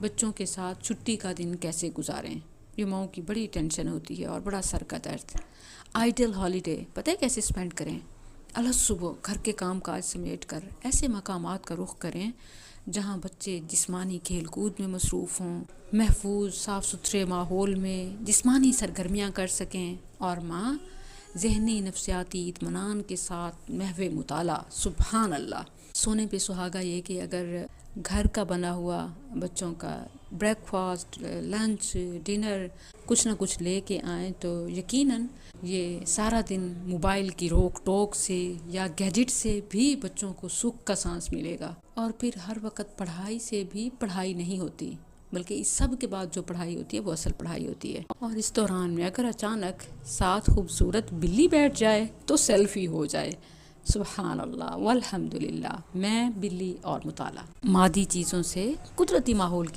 بچوں کے ساتھ چھٹی کا دن کیسے گزاریں، یہ ماؤں کی بڑی ٹینشن ہوتی ہے اور بڑا سر کا درد۔ آئیڈل ہالیڈے پتہ ہے کیسے سپینڈ کریں؟ الگ صبح گھر کے کام کاج سمیٹ کر ایسے مقامات کا رخ کریں جہاں بچے جسمانی کھیل کود میں مصروف ہوں، محفوظ صاف ستھرے ماحول میں جسمانی سرگرمیاں کر سکیں، اور ماں ذہنی نفسیاتی اطمینان کے ساتھ محو مطالعہ۔ سبحان اللہ۔ سونے پہ سہاگا یہ کہ اگر گھر کا بنا ہوا بچوں کا بریک فاسٹ، لنچ، ڈنر کچھ نہ کچھ لے کے آئیں تو یقیناً یہ سارا دن موبائل کی روک ٹوک سے یا گیجٹ سے بھی بچوں کو سکھ کا سانس ملے گا، اور پھر ہر وقت پڑھائی سے بھی پڑھائی نہیں ہوتی، بلکہ اس سب کے بعد جو پڑھائی ہوتی ہے وہ اصل پڑھائی ہوتی ہے۔ اور اس دوران میں اگر اچانک ساتھ خوبصورت بلی بیٹھ جائے تو سیلفی ہو جائے۔ سبحان اللہ والحمد للہ۔ میں، بلی اور مطالعہ، مادی چیزوں سے قدرتی ماحول کی